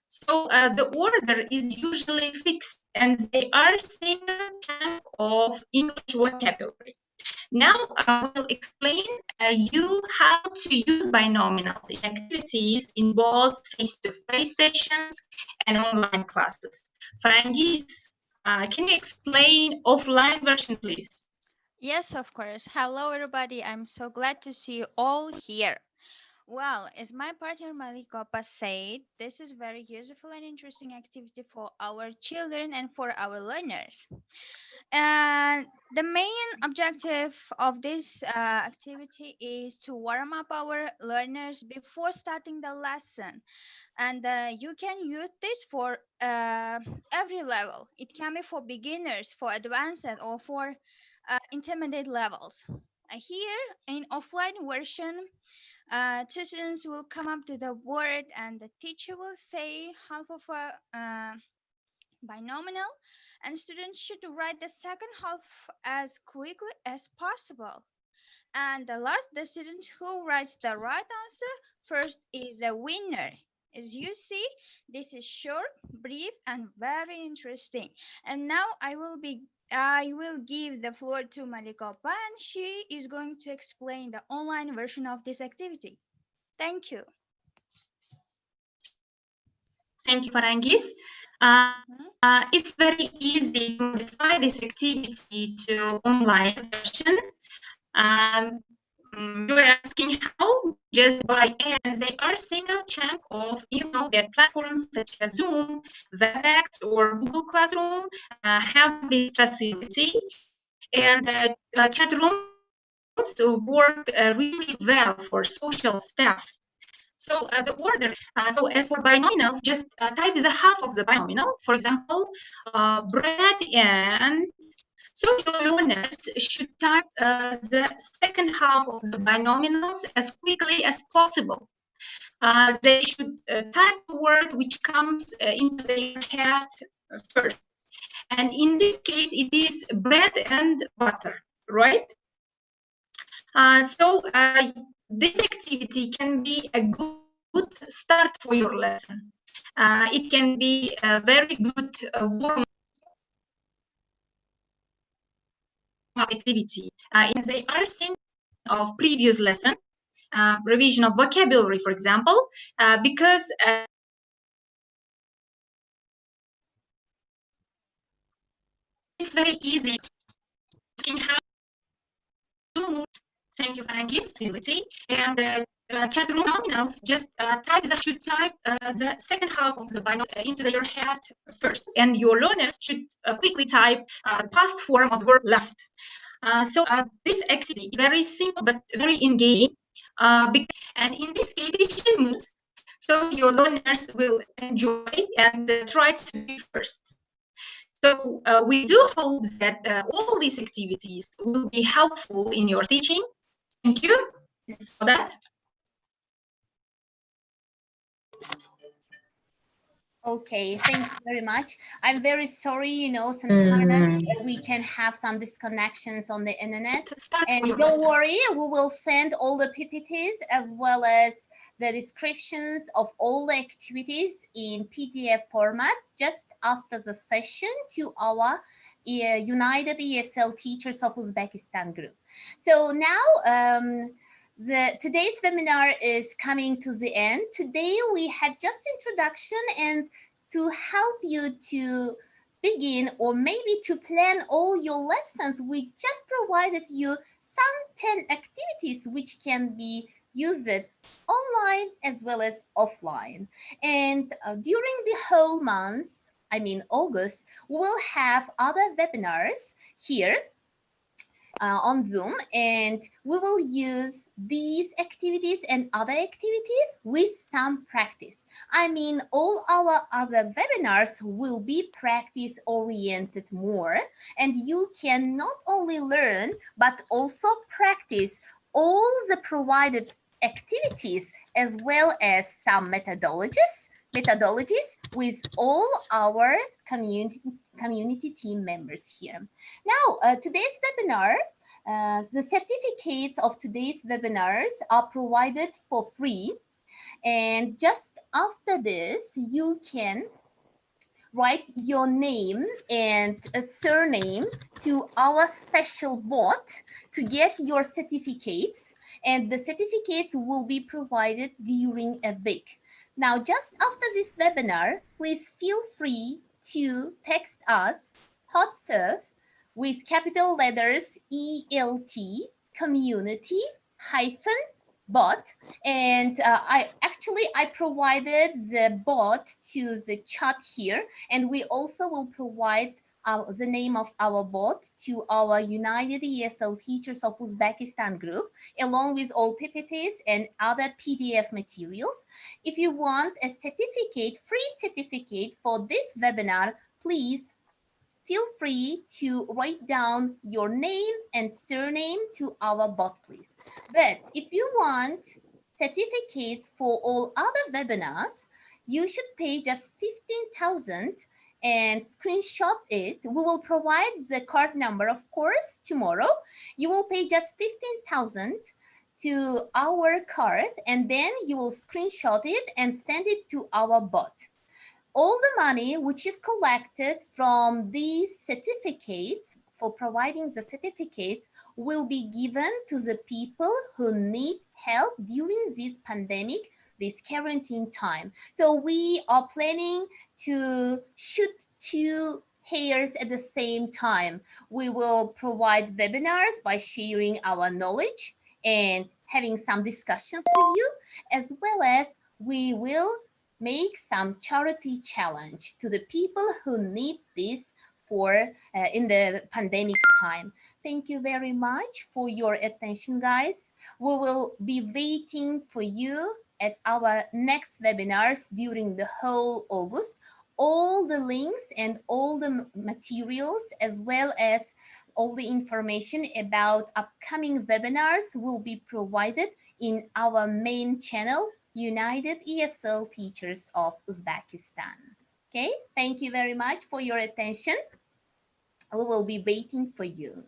So the order is usually fixed and they are single chunk of English vocabulary. Now I will explain you how to use binomials in activities in both face-to-face sessions and online classes. Farangiz, can you explain offline version, please? Yes, of course. Hello, everybody. I'm so glad to see you all here. Well, as my partner Malikopa said, this is very useful and interesting activity for our children and for our learners. And the main objective of this activity is to warm up our learners before starting the lesson. And you can use this for every level. It can be for beginners, for advanced, or for intermediate levels. Here in offline version, students will come up to the word and the teacher will say half of a binomial, and students should write the second half as quickly as possible. And the student who writes the right answer first is the winner. As you see, this is short, brief, and very interesting. And now I will give the floor to Malikopa, and she is going to explain the online version of this activity. Thank you. Thank you, Farangiz. It's very easy to modify this activity to online version. You're asking how? Just by and they are single chunk of, that platforms such as Zoom, WebEx, or Google Classroom have this facility, and chat rooms work really well for social staff. So the order, so as for binomials, just type the half of the binomial. For example, bread and, so your learners should type the second half of the binomials as quickly as possible. They should type the word which comes into their head first. And in this case, it is bread and butter, right? So this activity can be a good start for your lesson. It can be a very good warm activity. They are seen of previous lesson, revision of vocabulary, for example, because it's very easy. Thank you, Farangiz. And chat room nominals, just should type the second half of the binomial into their head first, and your learners should quickly type past form of the verb left. So this activity is very simple but very engaging, and in this case, teaching mood. so your learners will enjoy and try to be first. So we do hope that all these activities will be helpful in your teaching. Thank you. So that. Okay, thank you very much. I'm very sorry, sometimes we can have some disconnections on the internet. And don't worry, we will send all the PPTs as well as the descriptions of all the activities in PDF format just after the session to our United ESL Teachers of Uzbekistan group. So now, today's webinar is coming to the end. Today we had just introduction, and to help you to begin or maybe to plan all your lessons, we just provided you some 10 activities which can be used online as well as offline. And during the whole month, I mean August, we'll have other webinars here on Zoom, and we will use these activities and other activities with some practice. I mean, all our other webinars will be practice oriented more, and you can not only learn, but also practice all the provided activities as well as some methodologies with all our community team members here. Now, today's webinar, the certificates of today's webinars are provided for free. And just after this, you can write your name and a surname to our special bot to get your certificates. And the certificates will be provided during a week. Now, just after this webinar, please feel free to text us HotServe with capital letters ELT community hyphen bot, and I provided the bot to the chat here, and we also will provide the name of our bot to our United ESL Teachers of Uzbekistan group, along with all PPTs and other PDF materials. If you want a certificate, free certificate for this webinar, please feel free to write down your name and surname to our bot, please. But if you want certificates for all other webinars, you should pay just 15,000 and screenshot it. We will provide the card number, of course, tomorrow. You will pay just 15,000 to our card, and then you will screenshot it and send it to our bot. All the money which is collected from these certificates for providing the certificates will be given to the people who need help during this pandemic, this quarantine time. So we are planning to shoot 2 hairs at the same time. We will provide webinars by sharing our knowledge and having some discussions with you, as well as we will make some charity challenge to the people who need this for in the pandemic time. Thank you very much for your attention, guys. We will be waiting for you at our next webinars during the whole August. All the links and all the materials, as well as all the information about upcoming webinars, will be provided in our main channel, United ESL Teachers of Uzbekistan. Okay, thank you very much for your attention. We will be waiting for you.